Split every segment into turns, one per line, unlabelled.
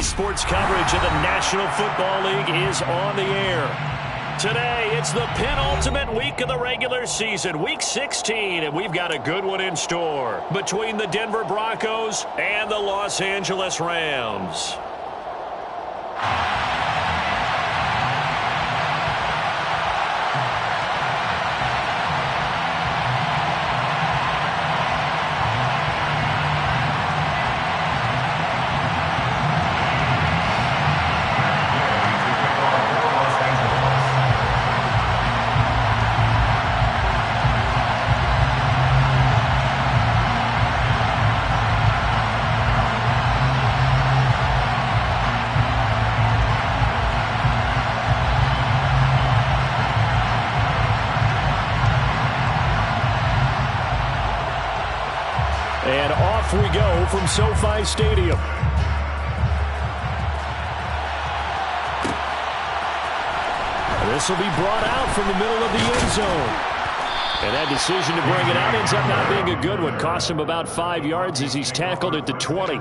NBC Sports coverage of the National Football League is on the air. Today, it's the penultimate week of the regular season, Week 16, and we've got a good one in store between the Denver Broncos and the Los Angeles Rams. And off we go from SoFi Stadium. This will be brought out from the middle of the end zone. And that decision to bring it out ends up not being a good one. Costs him about 5 yards as he's tackled at the 20.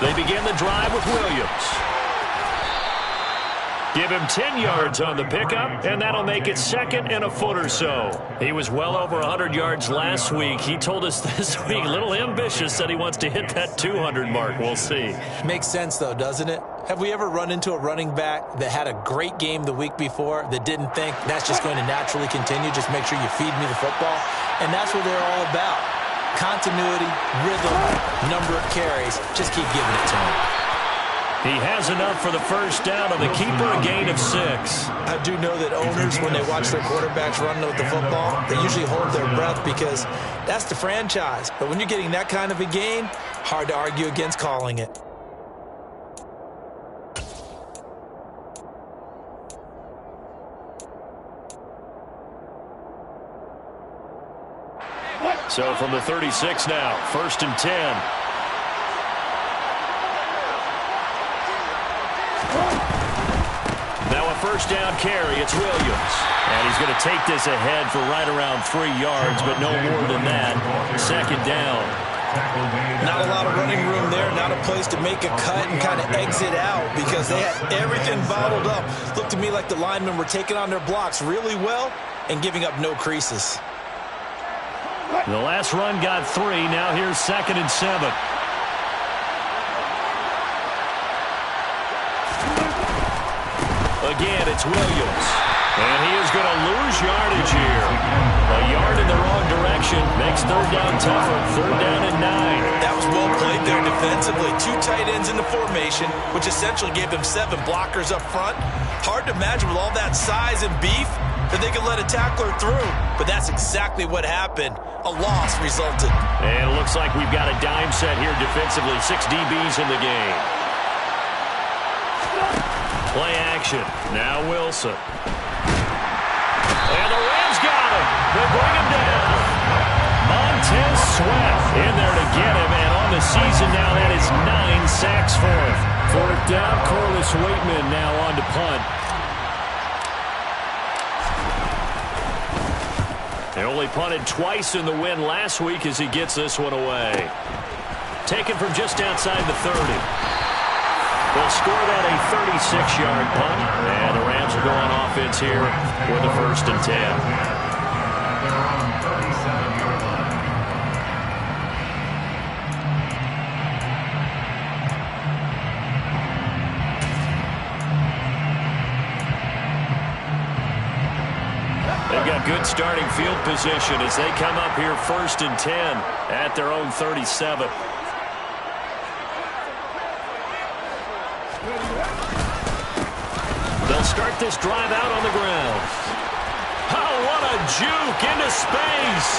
They begin the drive with Williams. Give him 10 yards on the pickup, and that'll make it second and a foot or so. He was well over 100 yards last week. He told us this week, a little ambitious, that he wants to hit that 200 mark. We'll see.
Makes sense, though, doesn't it? Have we ever run into a running back that had a great game the week before that didn't think that's just going to naturally continue? Just make sure you feed me the football. And that's what they're all about. Continuity, rhythm, number of carries. Just keep giving it to him.
He has enough for the first down on the keeper, a gain of 6.
I do know that owners, when they watch their quarterbacks run with the football, they usually hold their breath because that's the franchise. But when you're getting that kind of a gain, hard to argue against calling it.
So from the 36 now, 1st and 10. Now a first down carry, it's Williams. And he's going to take this ahead for right around 3 yards, but no more than that. 2nd down.
Not a lot of running room there, not a place to make a cut and kind of exit out because they had everything bottled up. Looked to me like the linemen were taking on their blocks really well and giving up no creases.
The last run got 3. Now here's 2nd and 7. Again, it's Williams. And he is going to lose yardage here. A yard in the wrong direction makes 3rd down tougher. 3rd down and 9.
That was well played there defensively. 2 tight ends in the formation, which essentially gave them 7 blockers up front. Hard to imagine with all that size and beef that they could let a tackler through. But that's exactly what happened. A loss resulted.
And it looks like we've got a dime set here defensively. 6 DBs in the game. Play action. Now Wilson. And the Rams got him. They bring him down. Montez Sweat in there to get him. And on the season now, that is 9 sacks for him. 4th down, Corliss Waitman now on to punt. They only punted twice in the win last week as he gets this one away. Taken from just outside the 30. They'll score that a 36-yard punt. And the Rams will go on offense here with the 1st and 10. They've got good starting field position as they come up here 1st and 10 at their own 37. They'll start this drive out on the ground. Oh, what a juke into space.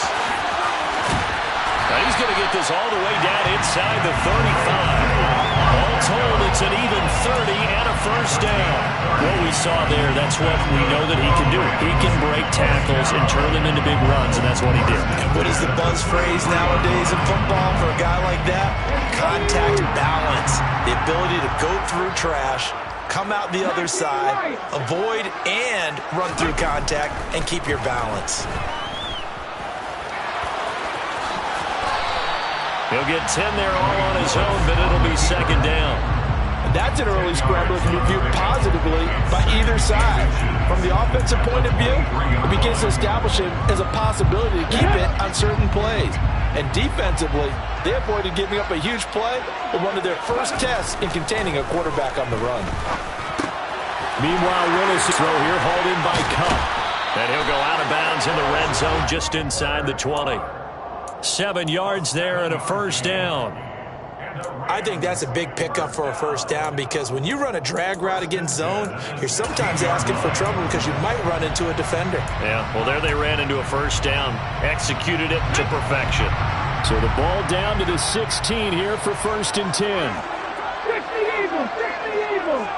Now he's going to get this all the way down inside the 35. All told, it's an even 30 and a first down. What we saw there, that's what we know that he can do. He can break tackles and turn them into big runs, and that's what he did.
What is the buzz phrase nowadays in football for a guy like that? Contact balance. The ability to go through trash, come out the other side, avoid and run through contact, and keep your balance.
He'll get 10 there all on his own, but it'll be 2nd down.
That's an early scramble that can be viewed positively by either side. From the offensive point of view, it begins to establish it as a possibility to keep it on certain plays. And defensively, they avoided giving up a huge play in one of their first tests in containing a quarterback on the run.
Meanwhile, Willis' throw here hauled in by Cup. And he'll go out of bounds in the red zone just inside the 20. 7 yards there and a first down.
I think that's a big pickup for a first down because when you run a drag route against zone, you're sometimes asking for trouble because you might run into a defender.
Yeah, well, there they ran into a first down. Executed it to perfection. So the ball down to the 16 here for 1st and 10.
60 Eagles, 60 Eagles.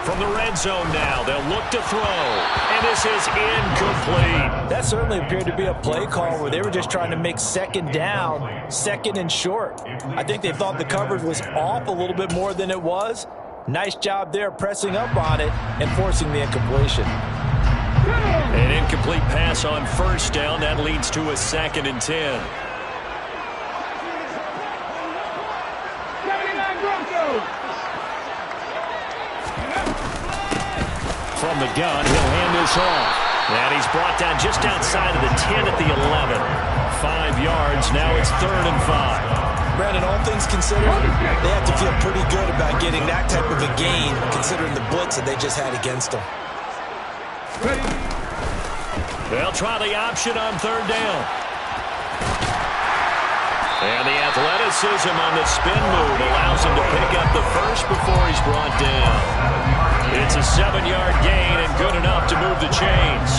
From the red zone now, they'll look to throw, and this is incomplete.
That certainly appeared to be a play call where they were just trying to make 2nd down, 2nd and short. I think they thought the coverage was off a little bit more than it was. Nice job there pressing up on it and forcing the incompletion.
An incomplete pass on first down. That leads to a 2nd and 10.
79 Broncos.
From the gun, he'll hand this off. And he's brought down just outside of the 10 at the 11. 5 yards. Now it's 3rd and 5.
Brandon, all things considered, they have to feel pretty good about getting that type of a gain considering the blitz that they just had against them.
They'll try the option on 3rd down. And the athleticism on the spin move allows him to pick up the first before he's brought down. It's a 7-yard gain and good enough to move the chains.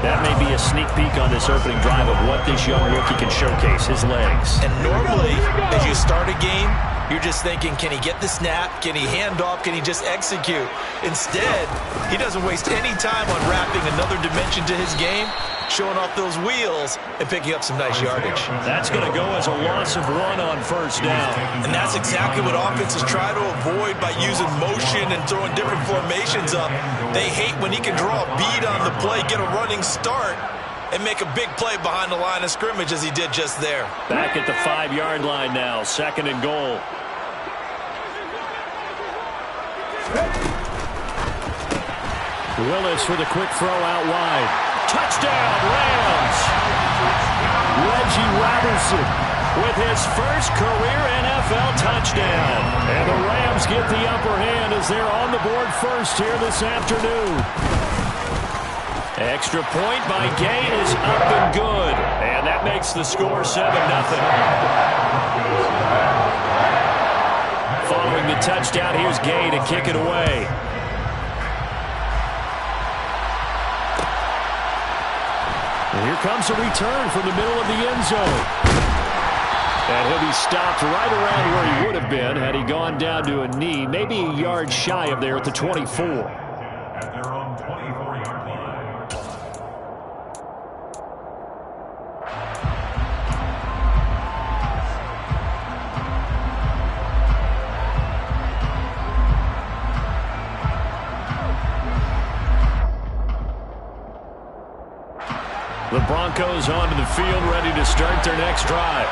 That may be a sneak peek on this opening drive of what this young rookie can showcase, his legs.
And normally, as you start a game, you're just thinking, can he get the snap? Can he hand off? Can he just execute? Instead, he doesn't waste any time on wrapping another dimension to his game, showing off those wheels and picking up some nice yardage.
That's going to go as a loss of 1 on first down.
And that's exactly what offenses try to avoid by using motion and throwing different formations up. They hate when he can draw a bead on the play, get a running start, and make a big play behind the line of scrimmage as he did just there.
Back at the 5-yard line now, 2nd and goal. Willis with a quick throw out wide. Touchdown, Rams! Reggie Robertson with his first career NFL touchdown. And the Rams get the upper hand as they're on the board first here this afternoon. Extra point by Gay is up and good. And that makes the score 7-0. Following the touchdown, here's Gay to kick it away. And here comes a return from the middle of the end zone. And he'll be stopped right around where he would have been had he gone down to a knee, maybe a yard shy of there at the 24. The Broncos onto the field, ready to start their next drive.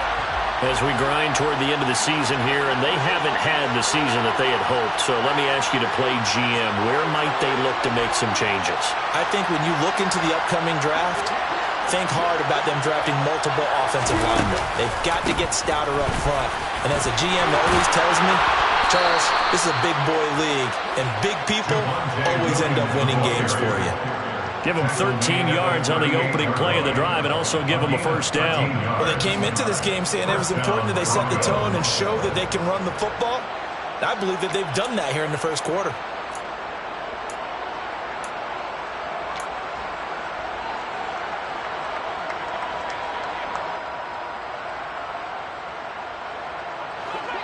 As we grind toward the end of the season here, and they haven't had the season that they had hoped. So let me ask you to play GM. Where might they look to make some changes?
I think when you look into the upcoming draft, think hard about them drafting multiple offensive linemen. They've got to get stouter up front. And as a GM always tells me, Charles, this is a big boy league, and big people always end up winning games for you.
Give them 13 yards on the opening play of the drive and also give them a first down.
Well, they came into this game saying it was important that they set the tone and show that they can run the football. I believe that they've done that here in the first quarter.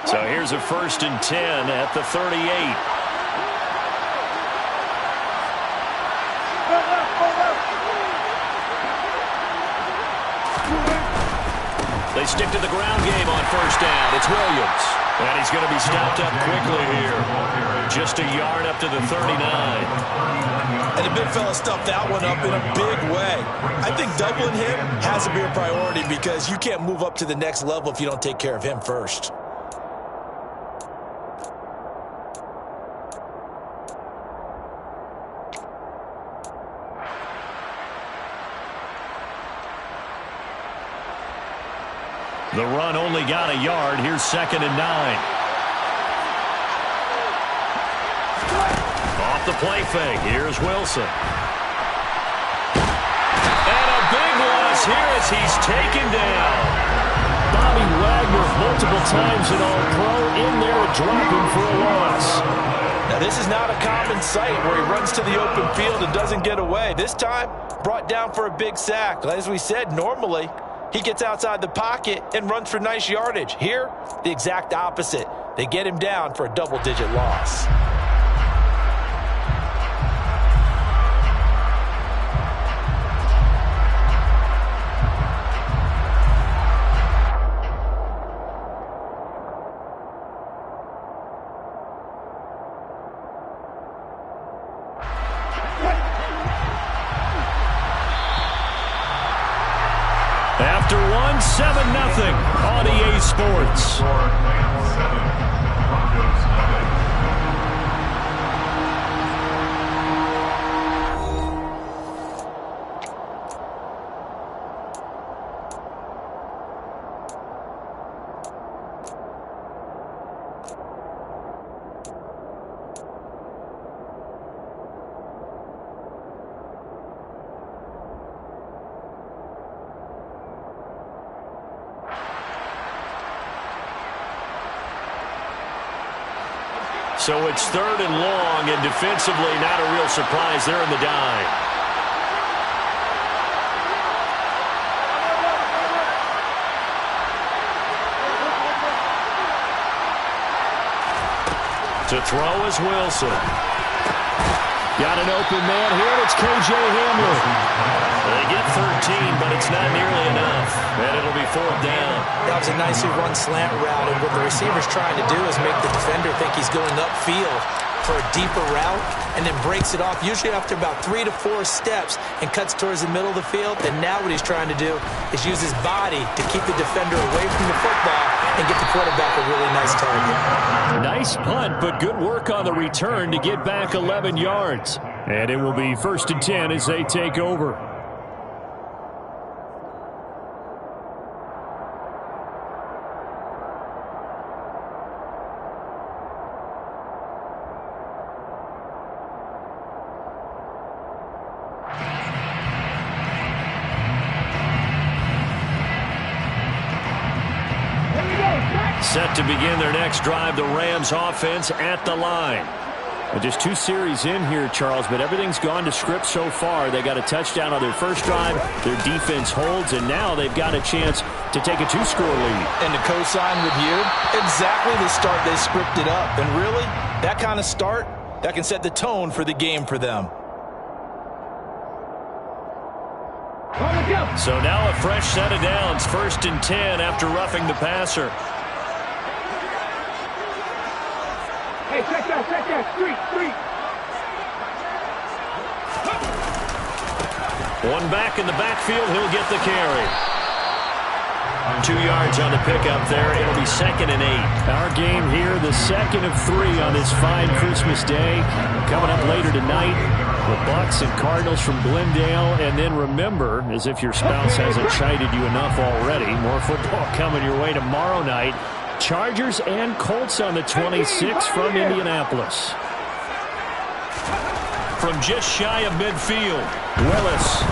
So here's a 1st and 10 at the 38. They stick to the ground game on 1st down. It's Williams. And he's going to be stopped up quickly here. Just a yard up to the 39.
And the big fella stuffed that one up in a big way. I think doubling him has to be a priority because you can't move up to the next level if you don't take care of him first.
The run only got a yard. Here's 2nd and 9. Off the play fake. Here's Wilson. And a big loss here as he's taken down. Bobby Wagner multiple times in All-Pro in there to drop him for a loss.
Now, this is not a common sight where he runs to the open field and doesn't get away. This time, brought down for a big sack. As we said, normally, he gets outside the pocket and runs for nice yardage. Here, the exact opposite. They get him down for a double-digit loss.
After 7-0 on EA Sports. So it's 3rd and long, and defensively not a real surprise there in the dime. To throw is Wilson. Got an open man here, and it's K.J. Hamler. They get 13, but it's not nearly enough. And it'll be 4th down.
That was a nicely run slant route, and what the receiver's trying to do is make the defender think he's going upfield for a deeper route, and then breaks it off, usually after about 3 to 4 steps, and cuts towards the middle of the field. And now what he's trying to do is use his body to keep the defender away from the football and get the quarterback a really nice target.
Nice punt, but good work on the return to get back 11 yards. And it will be 1st and 10 as they take over. Set to begin their next drive, the Rams offense at the line. Well, just 2 series in here, Charles, but everything's gone to script so far. They got a touchdown on their first drive. Their defense holds, and now they've got a chance to take a 2-score lead.
And to co-sign with you, exactly the start they scripted up. And really, that kind of start, that can set the tone for the game for them.
So now a fresh set of downs, 1st and 10 after roughing the passer.
Hey, check that, street.
One back in the backfield, he'll get the carry. 2 yards on the pickup there. It'll be 2nd and 8. Our game here, the 2nd of 3 on this fine Christmas day. Coming up later tonight, the Bucks and Cardinals from Glendale. And then remember, as if your spouse hasn't chided you enough already, more football coming your way tomorrow night. Chargers and Colts on the 26th from Indianapolis. from just shy of midfield. Willis.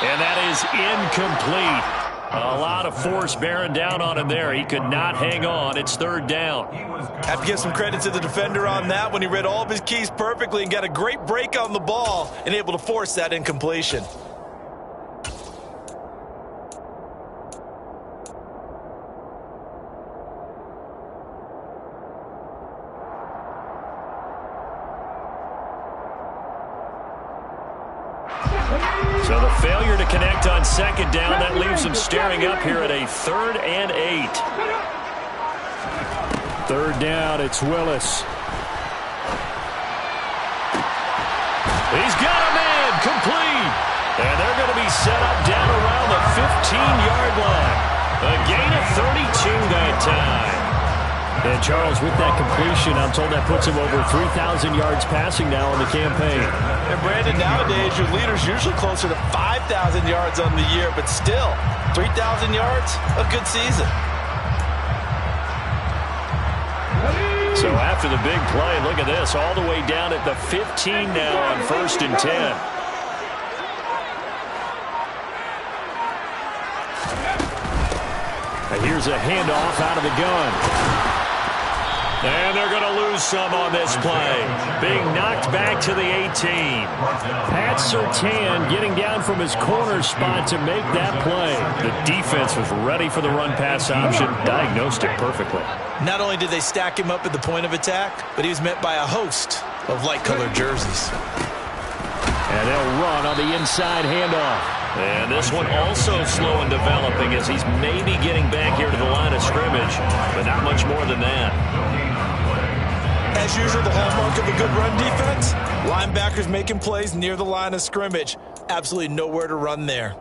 And that is incomplete. A lot of force bearing down on him there. He could not hang on. It's third down.
Have to give some credit to the defender on that when he read all of his keys perfectly and got a great break on the ball and able to force that incompletion.
So the failure to connect on second down, that leaves them staring up here at a 3rd and 8. Third down, it's Willis. He's got a man, complete. And they're going to be set up down around the 15-yard line. A gain of 32 that time. And Charles, with that completion, I'm told that puts him over 3,000 yards passing now in the campaign.
And Brandon, nowadays your leader's usually closer to 5,000 yards on the year, but still, 3,000 yards, a good season.
So after the big play, look at this, all the way down at the 15 now on 1st and 10. And here's a handoff out of the gun. And they're going to lose some on this play. Being knocked back to the 18. Pat Surtain getting down from his corner spot to make that play. The defense was ready for the run-pass option, diagnosed it perfectly.
Not only did they stack him up at the point of attack, but he was met by a host of light-colored jerseys.
And they'll run on the inside handoff. And this one also slow in developing as he's maybe getting back here to the line of scrimmage, but not much more than that.
As usual, the hallmark of a good run defense, linebackers making plays near the line of scrimmage. Absolutely nowhere to run there.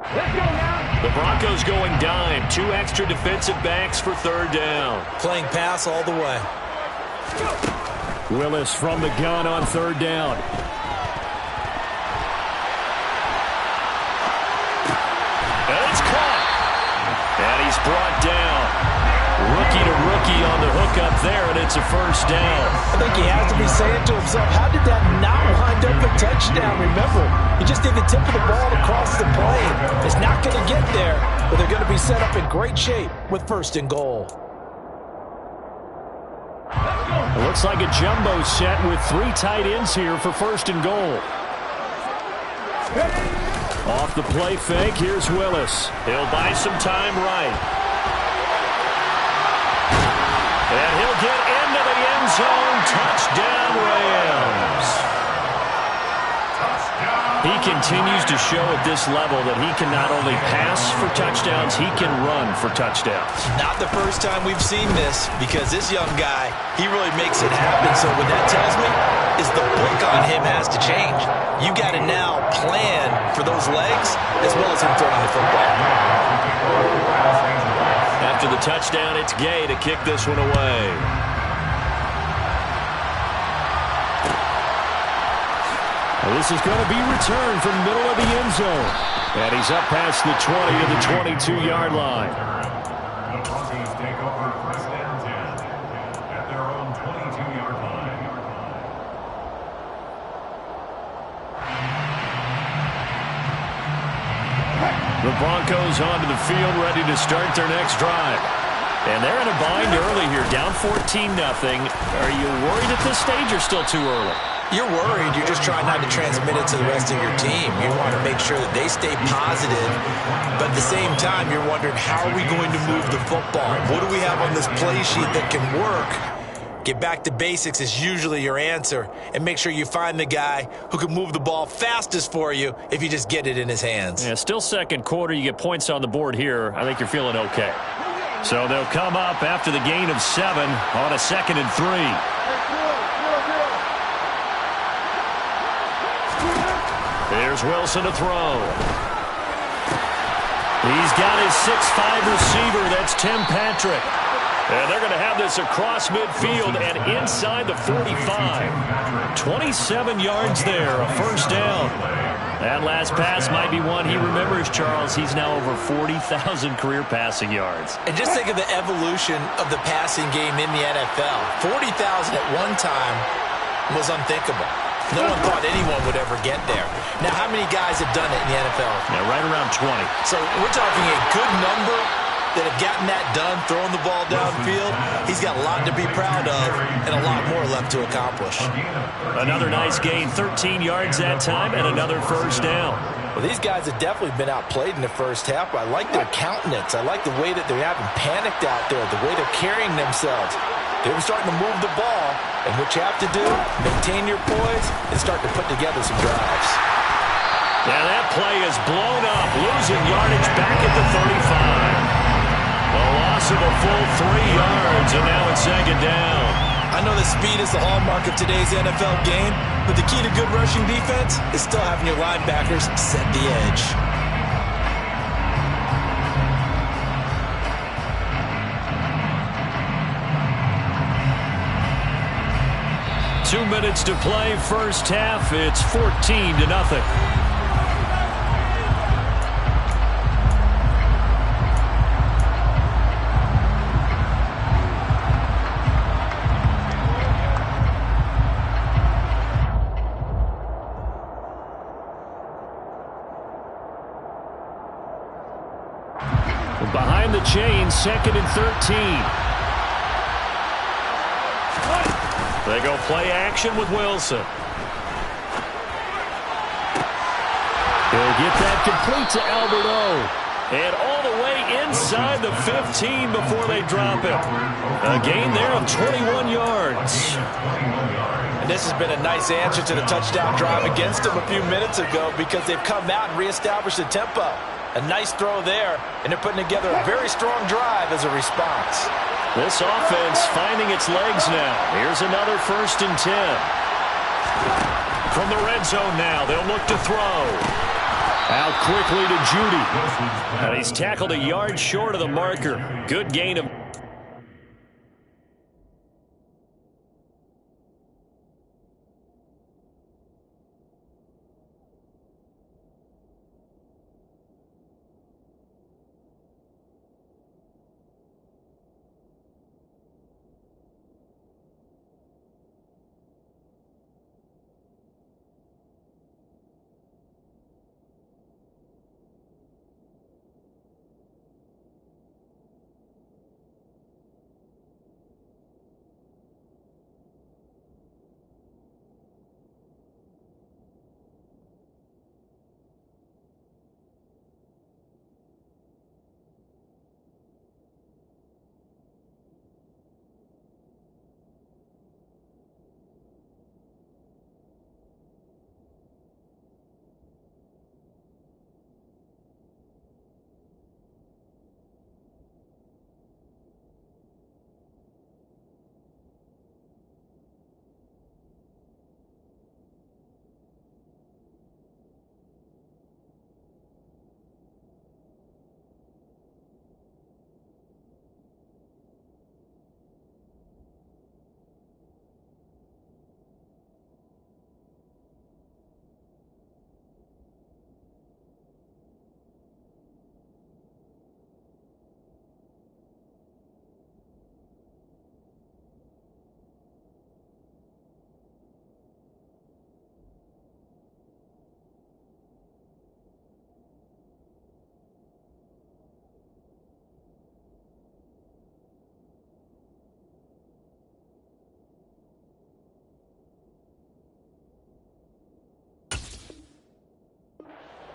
The Broncos going dime. 2 extra defensive backs for third down.
Playing pass all the way.
Willis from the gun on third down. And it's caught. And he's brought down. Rookie to rookie on the hookup there, and it's a first down.
I think he has to be saying to himself, how did that not wind up a touchdown? Remember, he just did the tip of the ball across the plane. It's not going to get there, but they're going to be set up in great shape with 1st and goal.
It looks like a jumbo set with 3 tight ends here for 1st and goal. Off the play fake, here's Willis. He'll buy some time right. And he'll get into the end zone. Touchdown, Rams. He continues to show at this level that he can not only pass for touchdowns, he can run for touchdowns.
Not the first time we've seen this, because this young guy, he really makes it happen. So what that tells me is the book on him has to change. You got to now plan for those legs as well as him throwing the football.
After the touchdown, it's Gay to kick this one away. Well, this is going to be returned from the middle of the end zone. And he's up past the 20 to the 22-yard line.
The Broncos take over 1st and 10 at their own 22-yard line.
The Broncos onto the field, ready to start their next drive. And they're in a bind early here, down 14-0. Are you worried at this stage or still too early?
You're worried. You're just trying not to transmit it to the rest of your team. You want to make sure that they stay positive, but at the same time, you're wondering, how are we going to move the football? What do we have on this play sheet that can work? Get back to basics is usually your answer, and make sure you find the guy who can move the ball fastest for you if you just get it in his hands.
Yeah, still second quarter. You get points on the board here. I think you're feeling okay. So they'll come up after the gain of 7 on a 2nd and 3. There's Wilson to throw. He's got his 6'5 receiver. That's Tim Patrick. And they're going to have this across midfield and inside the 45. 27 yards there, a first down. That last pass might be one he remembers, Charles. He's now over 40,000 career passing yards.
And just think of the evolution of the passing game in the NFL. 40,000 at one time was unthinkable. No one thought anyone would ever get there. Now, how many guys have done it in the NFL?
Yeah, right around 20.
So we're talking a good number that have gotten that done, throwing the ball downfield. He's got a lot to be proud of and a lot more left to accomplish.
Another nice gain, 13 yards that time, and another first down.
Well, these guys have definitely been outplayed in the first half, but I like their countenance. I like the way that they're having panicked out there, the way they're carrying themselves. They were starting to move the ball, and what you have to do, maintain your poise and start to put together some drives.
Yeah, that play is blown up, losing yardage back at the 35. A loss of a full 3 yards, and now it's second down.
I know that speed is the hallmark of today's NFL game, but the key to good rushing defense is still having your linebackers set the edge.
Two minutes to play, first half. It's 14-0. Behind the chains, 2nd and 13. They go play action with Wilson. He'll get that complete to Alberto. And all the way inside the 15 before they drop it. A gain there of 21 yards.
And this has been a nice answer to the touchdown drive against them a few minutes ago because they've come out and reestablished the tempo. A nice throw there, and they're putting together a very strong drive as a response.
This offense finding its legs now. Here's another 1st and 10. From the red zone now, they'll look to throw. Out quickly to Judy. And he's tackled a yard short of the marker. Good gain of...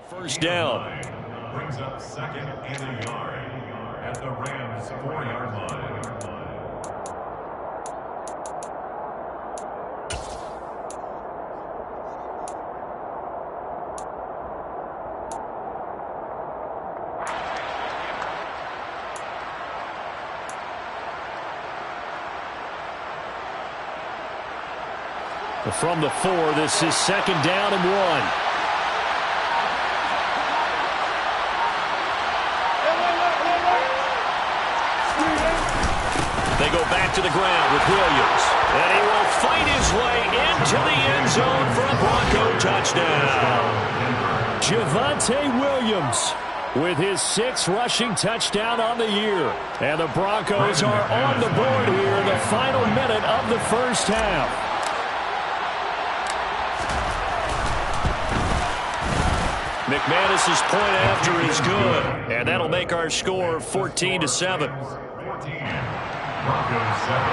First down.
Brings up 2nd and a yard at the Rams' 4-yard line.
From the 4, this is 2nd down and 1. They go back to the ground with Williams. And he will fight his way into the end zone for a Bronco touchdown. Javonte Williams with his 6th rushing touchdown on the year. And the Broncos are on the board here in the final minute of the first half. McManus's point after is good, and that'll make our score 14-7.
14. Broncos 7.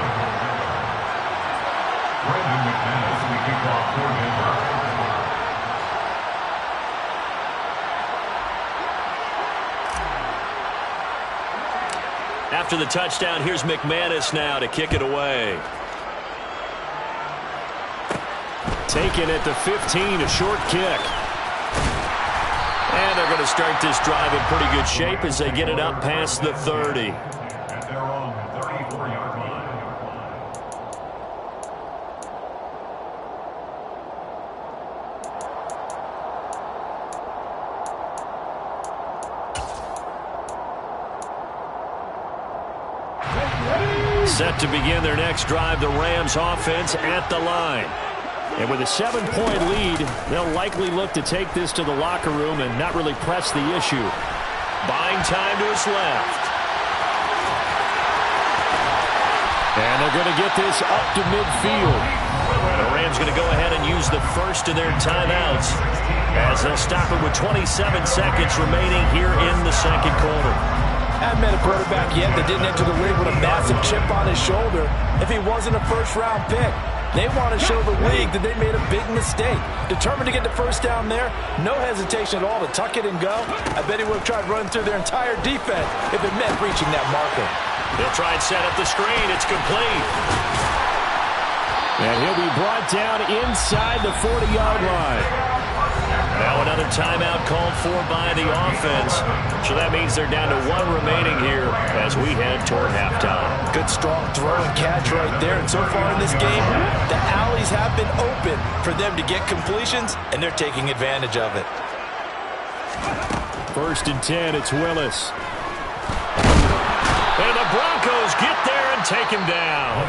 Brandon McManus, the kickoff coordinator.
After the touchdown, here's McManus now to kick it away. Taken at the 15, a short kick. And they're going to start this drive in pretty good shape as they get it up past the 30.
At their own 34-yard line.
Set to begin their next drive, the Rams offense at the line. And with a 7-point lead, they'll likely look to take this to the locker room and not really press the issue. Buying time to his left. And they're going to get this up to midfield. The Rams going to go ahead and use the first of their timeouts as they'll stop it with 27 seconds remaining here in the second quarter.
Haven't met a quarterback yet that didn't enter the league with a massive chip on his shoulder if he wasn't a first-round pick. They want to show the league that they made a big mistake. Determined to get the first down there, no hesitation at all to tuck it and go. I bet he would have tried running through their entire defense if it meant reaching that marker.
He'll try and set up the screen. It's complete. And he'll be brought down inside the 40-yard line. Now another timeout called for by the offense. So that means they're down to 1 remaining here as we head toward halftime.
Good strong throw and catch right there. And so far in this game, the alleys have been open for them to get completions, and they're taking advantage of it.
1st and 10, it's Willis. And the Broncos get there and take him down.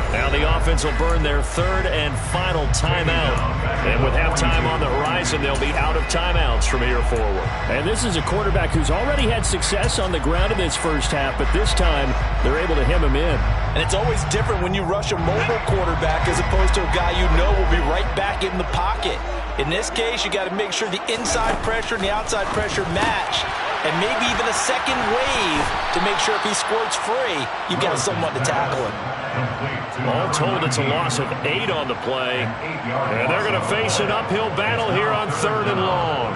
Now the offense will burn their 3rd and final timeout. And with halftime on the horizon, they'll be out of timeouts from here forward. And this is a quarterback who's already had success on the ground in this first half, but this time they're able to hem him in.
And it's always different when you rush a mobile quarterback as opposed to a guy you know will be right back in the pocket. In this case, you got to make sure the inside pressure and the outside pressure match. And maybe even a second wave to make sure if he squirts free, you've got someone to tackle him.
All told, it's a loss of 8 on the play. And they're going to face an uphill battle here on 3rd and long.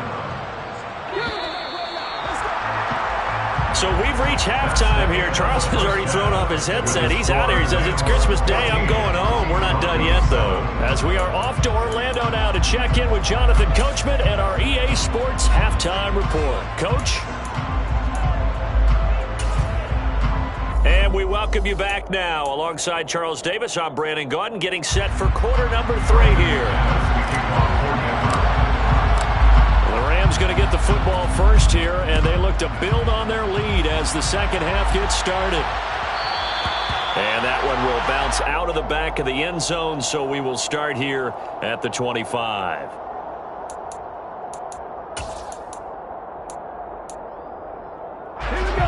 So we've reached halftime here. Charles has already thrown off his headset. He's out here. He says, it's Christmas Day. I'm going home. We're not done yet, though. As we are off to Orlando now to check in with Jonathan Coachman and our EA Sports Halftime Report. Coach? And we welcome you back now. Alongside Charles Davis, I'm Brandon Gaudin, getting set for quarter number 3 here. The Rams going to get the football first here, and they look to build on their lead as the second half gets started. And that one will bounce out of the back of the end zone, so we will start here at the 25.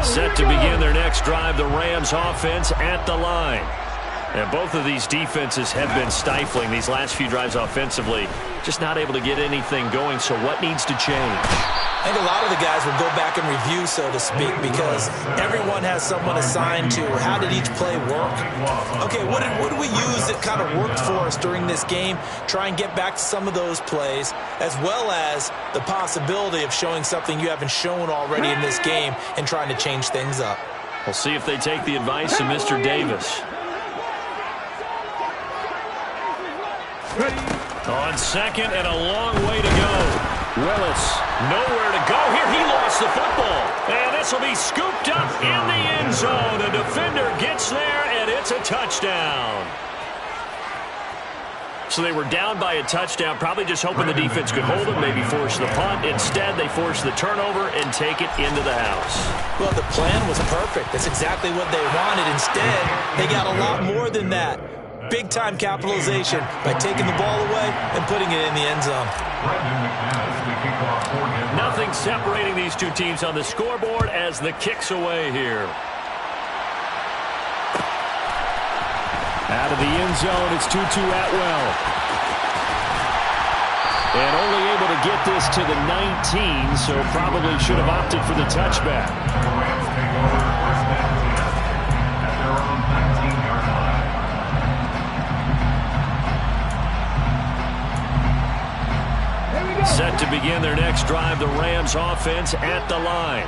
Set to begin their next drive, the Rams offense at the line. And both of these defenses have been stifling these last few drives offensively. Just not able to get anything going, so what needs to change?
I think a lot of the guys will go back and review, so to speak, because everyone has someone assigned to how did each play work. Okay, what did we use that kind of worked for us during this game? Try and get back to some of those plays, as well as the possibility of showing something you haven't shown already in this game and trying to change things up.
We'll see if they take the advice of Mr. Davis. On second and a long way to go. Willis, nowhere to go here. He lost the football. And this will be scooped up in the end zone. The defender gets there, and it's a touchdown. So they were down by a touchdown, probably just hoping the defense could hold them, maybe force the punt. Instead, they force the turnover and take it into the house.
Well, the plan was perfect. That's exactly what they wanted. Instead, they got a lot more than that. Big-time capitalization by taking the ball away and putting it in the end zone.
Nothing separating these two teams on the scoreboard as the kick's away here. Out of the end zone, it's 2-2 Atwell. And only able to get this to the 19, so probably should have opted for the touchback.
The Rams take over first and 10 at their own 19-yard line.
Set to begin their next drive, the Rams offense at the line.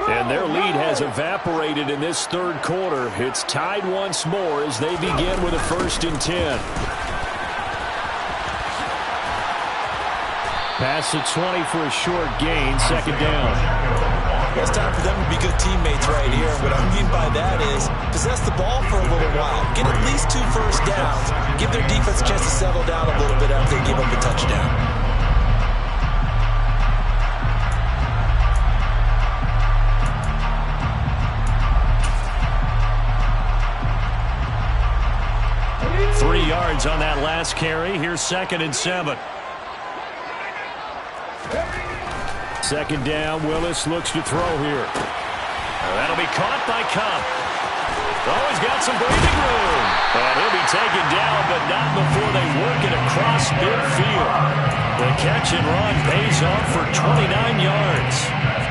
And their lead has evaporated in this third quarter. It's tied once more as they begin with a 1st and 10. Pass to 20 for a short gain, 2nd down.
It's time for them to be good teammates right here. What I mean by that is possess the ball for a little while. Get at least 2 first downs. Give their defense a chance to settle down a little bit after they give up a touchdown.
On that last carry. Here's 2nd and 7. 2nd down. Willis looks to throw here. That'll be caught by Cup. Oh, he's got some breathing room. And he'll be taken down, but not before they work it across midfield. The catch and run pays off for 29 yards.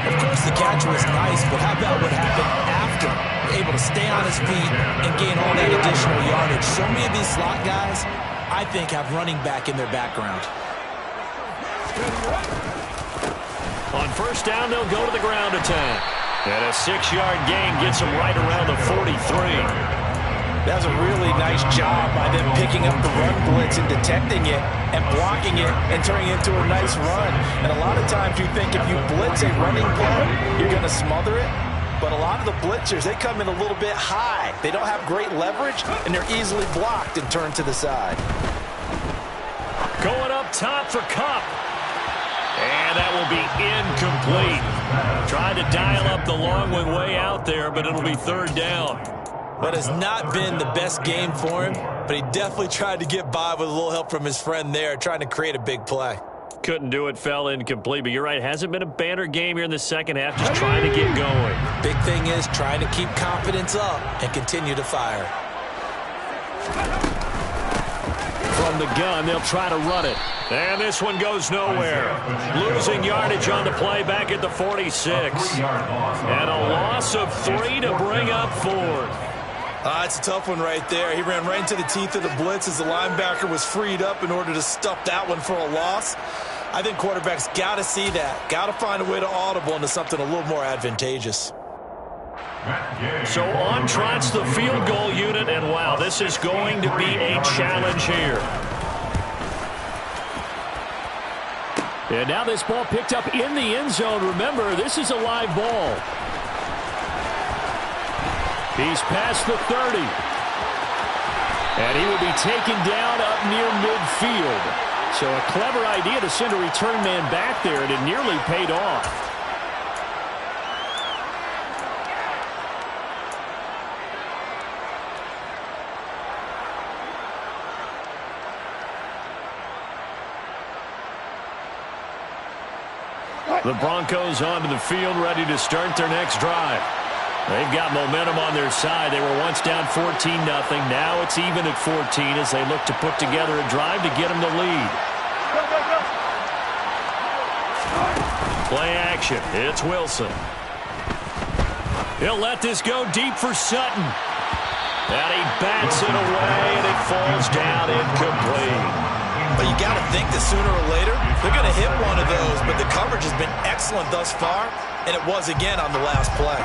Of course, the catch was nice, but how about what happened after? Able to stay on his feet and gain all that additional yardage. So many of these slot guys, I think, have running back in their background.
On 1st down, they'll go to the ground attack. And a 6-yard gain gets them right around the 43.
That was a really nice job by them picking up the run blitz and detecting it and blocking it and turning it into a nice run. And a lot of times you think if you blitz a running play, you're going to smother it. But a lot of the blitzers, they come in a little bit high. They don't have great leverage, and they're easily blocked and turned to the side.
Going up top for Cup. And that will be incomplete. Tried to dial up the long one way out there, but it'll be 3rd down.
But it's not been the best game for him, but he definitely tried to get by with a little help from his friend there, trying to create a big play.
Couldn't do it, fell incomplete. But you're right, hasn't been a banner game here in the second half, just trying to get going.
Big thing is trying to keep confidence up and continue to fire.
From the gun, they'll try to run it. And this one goes nowhere. Losing yardage on the play back at the 46. And a loss of 3 to bring up 4th.
It's a tough one right there. He ran right into the teeth of the blitz as the linebacker was freed up in order to stuff that one for a loss. I think quarterbacks got to see that. Got to find a way to audible into something a little more advantageous.
So on trots the field goal unit, and wow, this is going to be a challenge here. And now this ball picked up in the end zone. Remember, this is a live ball. He's past the 30. And he will be taken down up near midfield. So a clever idea to send a return man back there, and it nearly paid off. The Broncos onto the field, ready to start their next drive. They've got momentum on their side. They were once down 14-0. Now it's even at 14 as they look to put together a drive to get them the lead. Play action. It's Wilson. He'll let this go deep for Sutton. And he bats it away, and it falls down incomplete.
But you got to think that sooner or later, they're going to hit one of those. But the coverage has been excellent thus far, and it was again on the last play.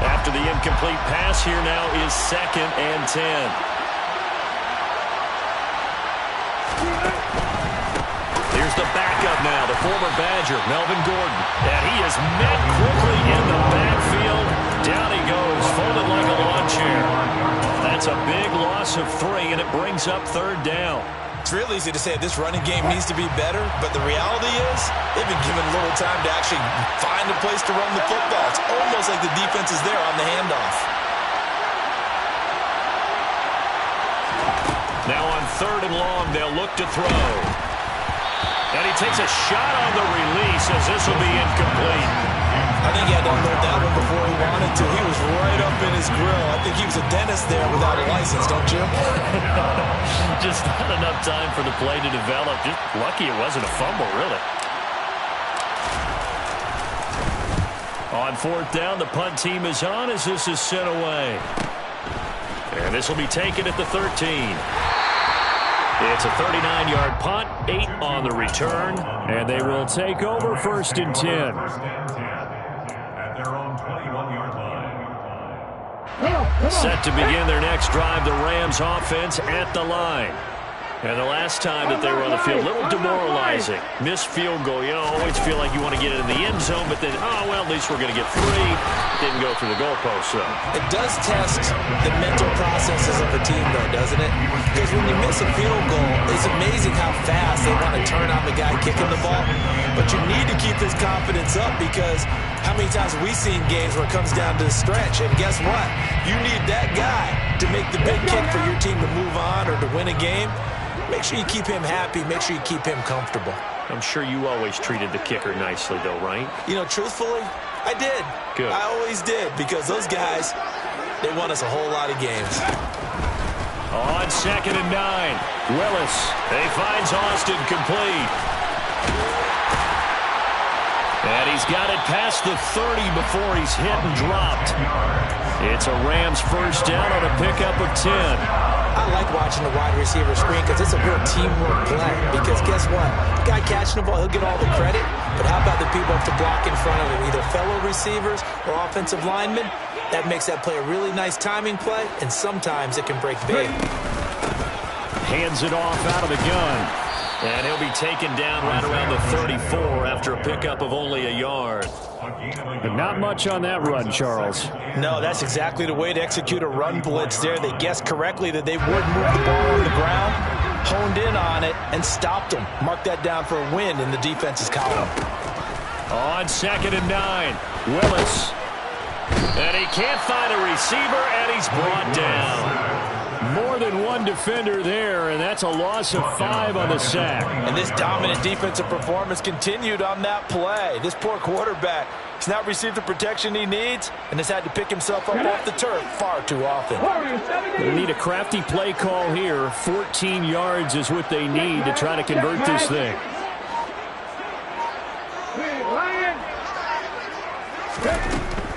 After the incomplete pass, here now is 2nd and 10. Here's the backup now, the former Badger, Melvin Gordon. And he is met quickly in the backfield. Down he goes, folded like a lawn chair. That's a big loss of 3, and it brings up 3rd down.
It's real easy to say this running game needs to be better, but the reality is they've been given little time to actually find a place to run the football. It's almost like the defense is there on the handoff.
Now on 3rd and long, they'll look to throw. And he takes a shot on the release as this will be incomplete.
I think he had to unload that one before he wanted to. He was right up in his grill. I think he was a dentist there without a license, don't you?
Just not enough time for the play to develop. Just lucky it wasn't a fumble, really. On fourth down, the punt team is on as this is sent away. And this will be taken at the 13. It's a 39-yard punt, 8 on the return, and they will take over 1st and 10.
At their own 21-yard line.
Set to begin their next drive, the Rams offense at the line. And the last time that they were on the field, a little demoralizing. Missed field goal. You always feel like you want to get it in the end zone, but then, oh, well, at least we're going to get 3. Didn't go through the goalpost, though.
It does test the mental processes of a team, though, doesn't it? Because when you miss a field goal, it's amazing how fast they want to turn on the guy kicking the ball. But you need to keep this confidence up because how many times have we seen games where it comes down to the stretch? And guess what? You need that guy to make the big kick for your team to move on or to win a game. Make sure you keep him happy. Make sure you keep him comfortable.
I'm sure you always treated the kicker nicely, though, right?
You know, truthfully, I did.
Good.
I always did because those guys, they won us a whole lot of games.
On 2nd and 9, Willis. He finds Austin complete. And he's got it past the 30 before he's hit and dropped. It's a Rams first down on a pickup of 10.
I like watching the wide receiver screen because it's a real teamwork play. Because guess what? The guy catching the ball, he'll get all the credit. But how about the people have to block in front of him, either fellow receivers or offensive linemen? That makes that play a really nice timing play, and sometimes it can break big.
Hands it off out of the gun. And he'll be taken down right around the 34 after a pickup of only a yard.
But not much on that run, Charles.
No, that's exactly the way to execute a run blitz there. They guessed correctly that they would move the ball on the ground, honed in on it, and stopped them. Mark that down for a win in the defense's column.
On 2nd and 9, Willis. And he can't find a receiver, and he's brought down.
More than one defender there, and that's a loss of 5 on the sack.
And this dominant defensive performance continued on that play. This poor quarterback has not received the protection he needs and has had to pick himself up off the turf far too often.
They need a crafty play call here. 14 yards is what they need to try to convert this thing.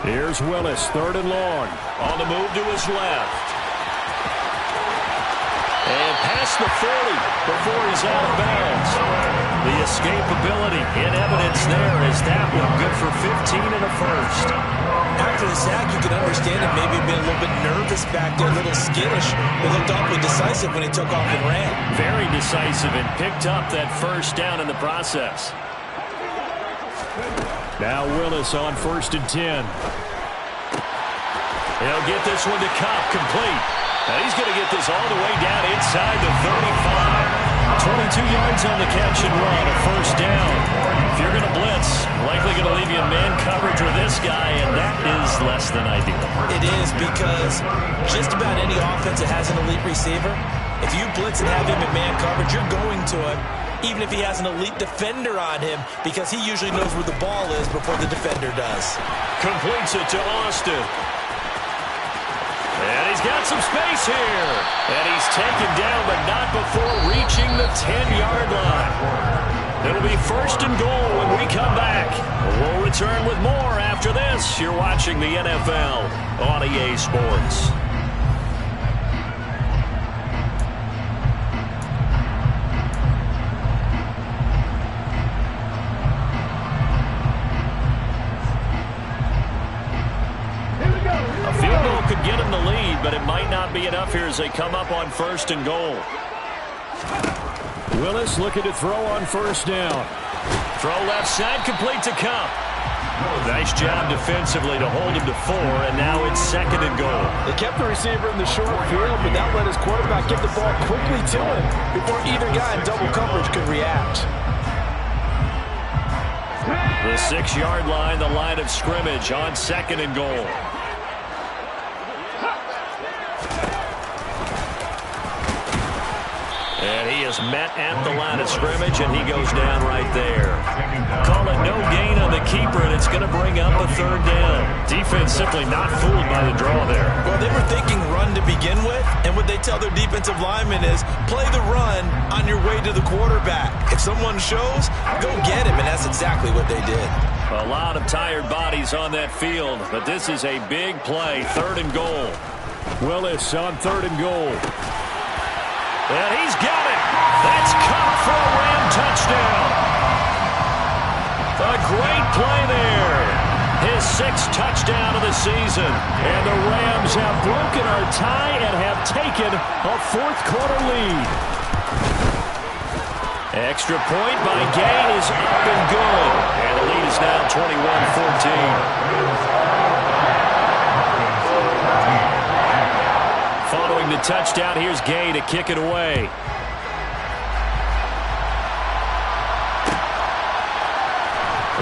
Here's Willis, 3rd and long.
On the move to his left. And past the 40 before he's out of bounds. The escapability in evidence there as that one good for 15 and a first.
After the sack, you can understand him maybe being a little bit nervous back there, a little skittish. He looked awfully decisive when he took off and ran.
Very decisive and picked up that first down in the process.
Now Willis on 1st and 10.
He'll get this one to Cobb, complete. And he's going to get this all the way down inside the 35. 22 yards on the catch and run, a first down. If you're going to blitz, likely going to leave you in man coverage with this guy, and that is less than ideal.
It is because just about any offense that has an elite receiver, if you blitz and have him in man coverage, you're going to him, even if he has an elite defender on him, because he usually knows where the ball is before the defender does.
Completes it to Austin. And he's got some space here. And he's taken down, but not before reaching the 10-yard line. It'll be 1st and goal when we come back. We'll return with more after this. You're watching the NFL on EA Sports. Could get him the lead, but it might not be enough here as they come up on 1st and goal.
Willis looking to throw on 1st down.
Throw left side, complete to Cup. Nice job defensively to hold him to 4, and now it's 2nd and goal.
They kept the receiver in the short field, but that let his quarterback get the ball quickly to him before either guy in double coverage could react.
The 6-yard line, the line of scrimmage on 2nd and goal. And he is met at the line of scrimmage, and he goes down right there. Call it no gain on the keeper, and it's going to bring up a third down. Defense simply not fooled by the draw there.
Well, they were thinking run to begin with, and what they tell their defensive linemen is play the run on your way to the quarterback. If someone shows, go get him, and that's exactly what they did.
A lot of tired bodies on that field, but this is a big play, 3rd and goal.
Willis on 3rd and goal.
And he's got it. That's caught for a Ram touchdown. A great play there. His 6th touchdown of the season.
And the Rams have broken our tie and have taken a 4th quarter lead.
Extra point by Gay is up and good. And the lead is now 21-14. Following the touchdown, here's Gay to kick it away.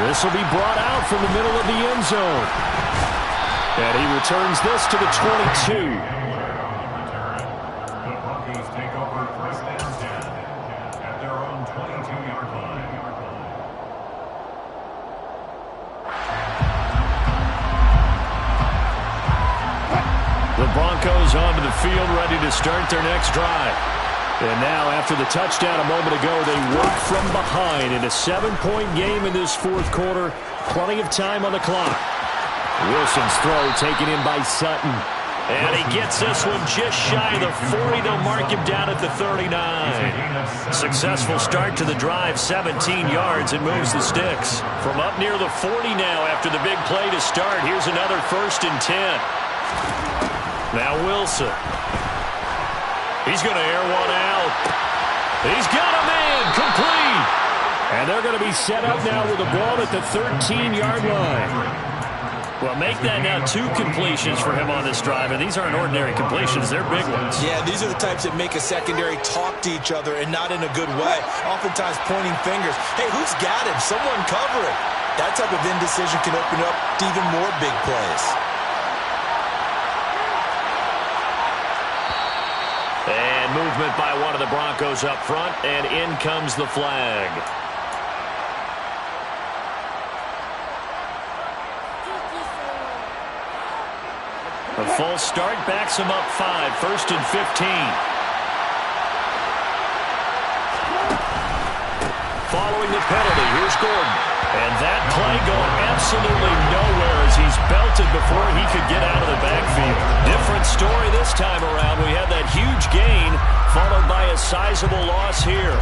This will be brought out from the middle of the end zone. And he returns this to the 22.
The Broncos take over 1st and 10 at their own 22-yard line.
The Broncos onto the field, ready to start their next drive. And now, after the touchdown a moment ago, they work from behind in a 7-point game in this 4th quarter. Plenty of time on the clock. Wilson's throw taken in by Sutton.
And he gets this one just shy of the 40. They'll mark him down at the 39. Successful start to the drive, 17 yards, and moves the sticks. From up near the 40 now after the big play to start. Here's another 1st and 10. Now Wilson. He's going to air one out. He's got a man complete.
And they're going to be set up now with the ball at the 13-yard line.
Well, make that now 2 completions for him on this drive, and these aren't ordinary completions. They're big ones.
Yeah, these are the types that make a secondary talk to each other and not in a good way. Oftentimes pointing fingers. Hey, who's got him? Someone cover it. That type of indecision can open up to even more big plays.
And movement by one of the Broncos up front, and in comes the flag. A full start backs him up 5, 1st and 15. Following the penalty, here's Gordon. And that play going absolutely nowhere as he's belted before he could get out of the backfield. Different story this time around. We had that huge gain followed by a sizable loss here.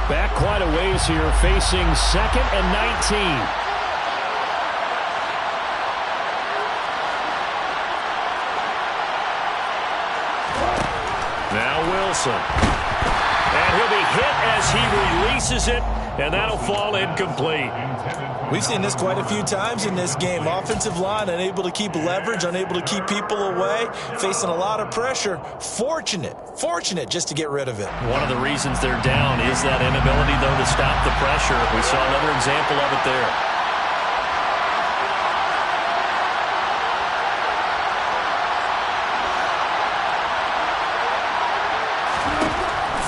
Back quite a ways here, facing 2nd and 19.
Now Wilson. And he'll be hit as he releases it, and that'll fall incomplete.
We've seen this quite a few times in this game. Offensive line unable to keep leverage, unable to keep people away, facing a lot of pressure. Fortunate just to get rid of it.
One of the reasons they're down is that inability, though, to stop the pressure. We saw another example of it there.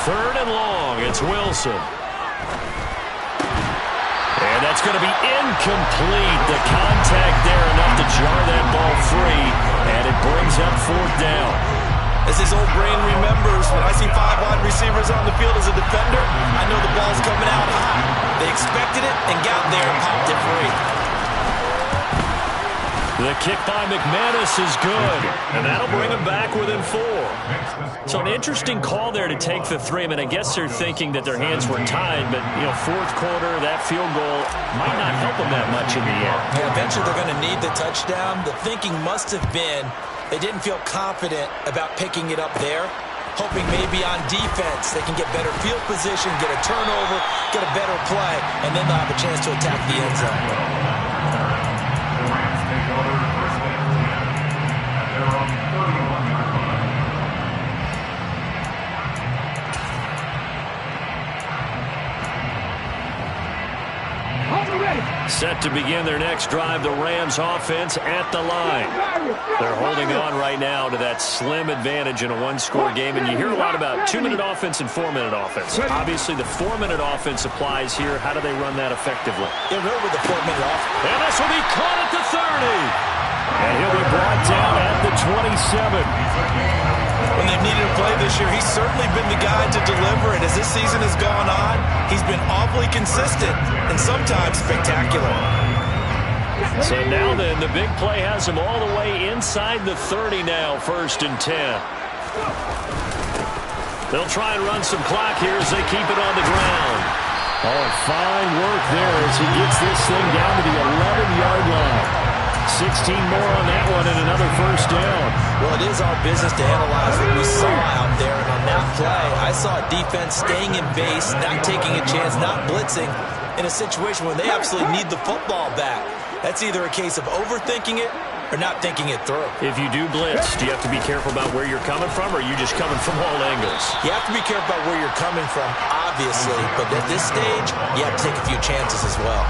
Third and long, it's Wilson. And that's going to be incomplete. The contact there enough to jar that ball free, and it brings up 4th down.
As his old brain remembers, when I see 5 wide receivers on the field as a defender, I know the ball's coming out hot. They expected it and got there and popped it free.
The kick by McManus is good, and that'll bring him back within 4. So an interesting call there to take the 3. I mean, I guess they're thinking that their hands were tied, but, 4th quarter, that field goal might not help them that much in the end.
Yeah, eventually they're going to need the touchdown. The thinking must have been they didn't feel confident about picking it up there, hoping maybe on defense they can get better field position, get a turnover, get a better play, and then they'll have a chance to attack the end zone.
On the
Set to begin their next drive, the Rams offense at the line. They're holding on right now to that slim advantage in a one-score game, and you hear a lot about 2-minute offense and 4-minute offense. Obviously, the 4-minute offense applies here. How do they run that effectively?
Yeah, remember the 4-minute offense.
And this will be caught at the 30. And he'll be brought down at the 27.
When they've needed to play this year, he's certainly been the guy to deliver it. As this season has gone on, he's been awfully consistent and sometimes spectacular.
So now then, the big play has him all the way inside the 30 now, 1st and 10. They'll try and run some clock here as they keep it on the ground.
Oh, fine work there as he gets this thing down to the 11-yard line. 16 more on that one and another 1st down.
Well, it is our business to analyze what we saw out there. And on that play, I saw a defense staying in base, not taking a chance, not blitzing in a situation where they absolutely need the football back. That's either a case of overthinking it or not thinking it through.
If you do blitz, do you have to be careful about where you're coming from, or are you just coming from all angles?
You have to be careful about where you're coming from, obviously, but at this stage, you have to take a few chances as well.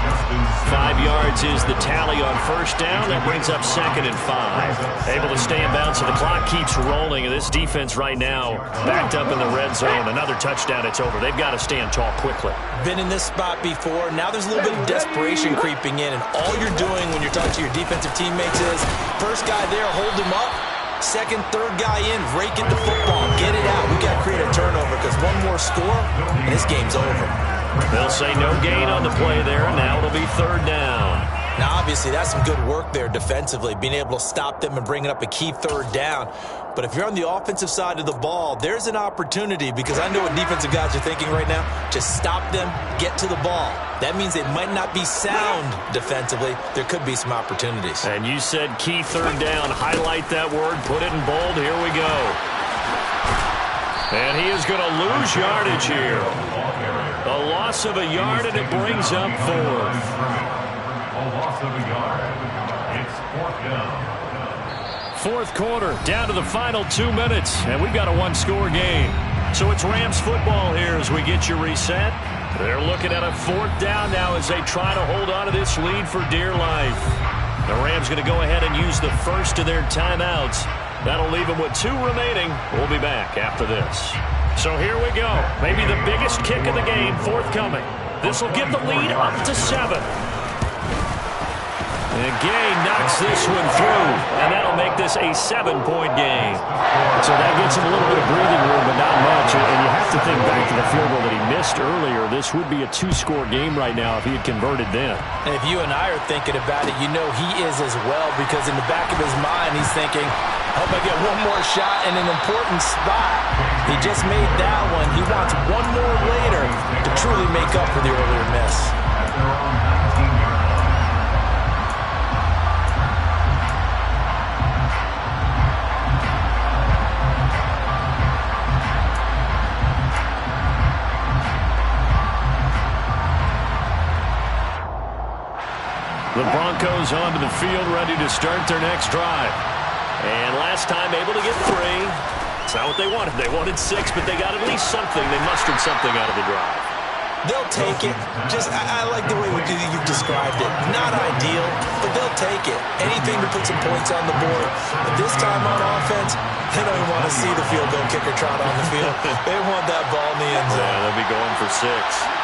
5 yards is the tally on 1st down. That brings up 2nd and 5. Able to stay in bounds, so the clock keeps rolling, and this defense right now backed up in the red zone. Another touchdown, it's over. They've got to stand tall quickly.
Been in this spot before. Now there's a little bit of desperation creeping in, and all you're doing when you're talking to your defensive teammates is first guy there, hold him up. Second, third guy in, rake it the football. Get it out. We got to create a turnover because one more score, and this game's over.
They'll say no gain on the play there, and now it'll be 3rd down.
Now, obviously, that's some good work there defensively, being able to stop them and bringing up a key 3rd down. But if you're on the offensive side of the ball, there's an opportunity because I know what defensive guys are thinking right now. Just stop them, get to the ball. That means they might not be sound defensively. There could be some opportunities.
And you said key 3rd down. Highlight that word. Put it in bold. Here we go. And he is going to lose yardage here. A loss of a yard, and it brings up 4th.
A loss of a yard. It's 4th down.
4th quarter, down to the final 2 minutes, and we've got a one-score game. So it's Rams football here as we get you reset. They're looking at a 4th down now as they try to hold on to this lead for dear life. The Rams going to go ahead and use the first of their timeouts. That'll leave them with 2 remaining. We'll be back after this. So here we go. Maybe the biggest kick of the game forthcoming. This will get the lead up to 7. And Gay knocks this one through, and that'll make this a 7-point game.
So that gets him a little bit of breathing room, but not much. And you have to think back to the field goal that he missed earlier. This would be a 2-score game right now if he had converted then.
And if you and I are thinking about it, you know he is as well, because in the back of his mind, he's thinking, I hope I get one more shot in an important spot. He just made that one. He wants one more later to truly make up for the earlier miss.
The Broncos onto the field, ready to start their next drive. And last time able to get 3. It's not what they wanted. They wanted 6, but they got at least something. They mustered something out of the drive.
They'll take it. I like the way you've described it. Not ideal, but they'll take it. Anything to put some points on the board. But this time on offense, they don't even want to see the field goal kicker trot on the field. They want that ball in the end zone.
Yeah, they'll be going for 6.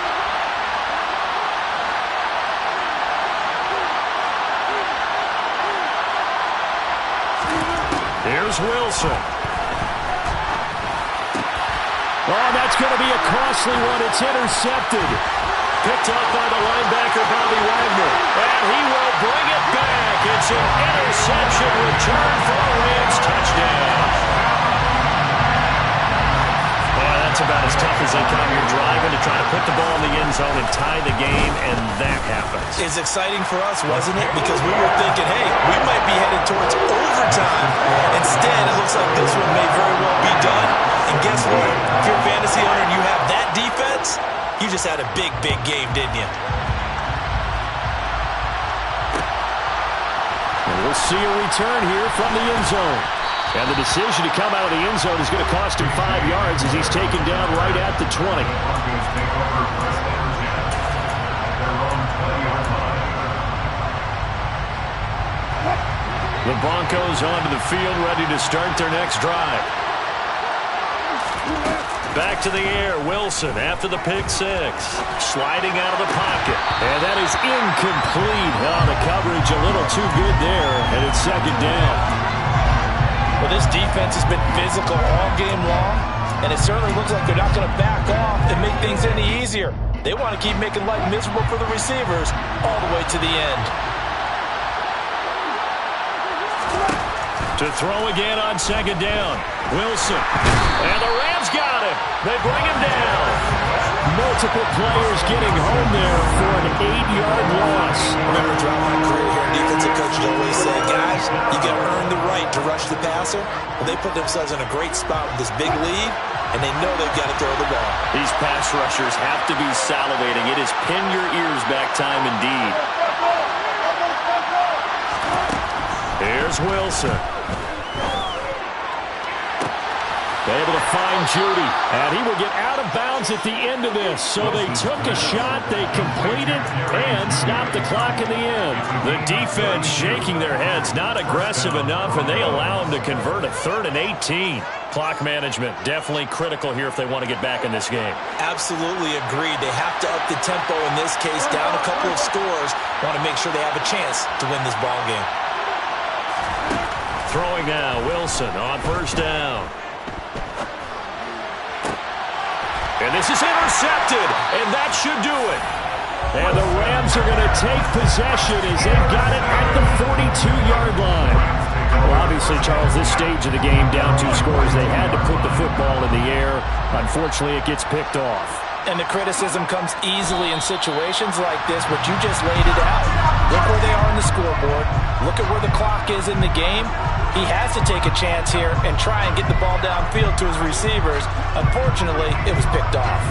Here's Wilson. Oh, that's going to be a costly one. It's intercepted. Picked up by the linebacker, Bobby Wagner. And he will bring it back. It's an interception return for a Rams touchdown. That's about as tough as they come. You're driving to try to put the ball in the end zone and tie the game, and that happens.
It's exciting for us, wasn't it? Because we were thinking, hey, we might be headed towards overtime. Instead, it looks like this one may very well be done. And guess what? If you're a fantasy owner and you have that defense, you just had a big, big game, didn't you?
And we'll see a return here from the end zone. And the decision to come out of the end zone is going to cost him 5 yards as he's taken down right at the 20.
Broncos take over 1st and 10 at their own 20-yard line.
The Broncos onto the field, ready to start their next drive.
Back to the air, Wilson after the pick six. Sliding out of the pocket.
And that is incomplete. Oh, the coverage a little too good there, and it's second down.
Well, this defense has been physical all game long, and it certainly looks like they're not going to back off and make things any easier. They want to keep making life miserable for the receivers all the way to the end.
To throw again on second down. Wilson. And the Rams got him. They bring him down. Multiple players getting home there for an 8-yard loss.
Remember, throughout my career here, defensive coaches always say, guys, you got to earn the right to rush the passer. Well, they put themselves in a great spot with this big lead, and they know they've got to throw the ball.
These pass rushers have to be salivating. It is pin your ears back time indeed.
Here's Wilson. Able to find Judy, and he will get out of bounds at the end of this. So they took a shot, they completed, and stopped the clock in the end.
The defense shaking their heads, not aggressive enough, and they allow them to convert a 3rd and 18. Clock management definitely critical here if they want to get back in this game.
Absolutely agreed. They have to up the tempo in this case, down a couple of scores. Want to make sure they have a chance to win this ball game.
Throwing now, Wilson on first down. And this is intercepted, and that should do it.
And the Rams are going to take possession as they've got it at the 42-yard line. Well, obviously, Charles, this stage of the game, down 2 scores, they had to put the football in the air. Unfortunately, it gets picked off.
And the criticism comes easily in situations like this, but you just laid it out. Look where they are on the scoreboard. Look at where the clock is in the game. He has to take a chance here and try and get the ball downfield to his receivers. Unfortunately, it was picked off.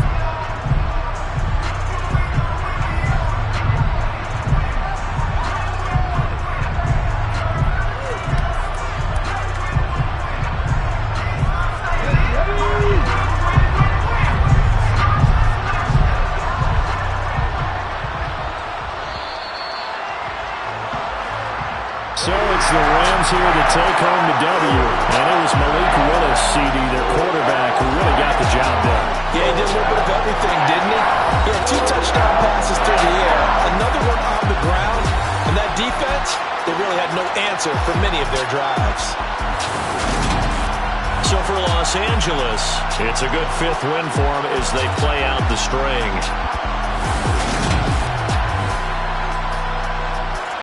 So it's the Rams here to take home the W. And it was Malik Willis, CD, their quarterback, who really got the job done.
Yeah, he did a little bit of everything, didn't he? He had 2 touchdown passes through the air, another one on the ground, and that defense, they really had no answer for many of their drives.
So for Los Angeles, it's a good 5th win for them as they play out the string.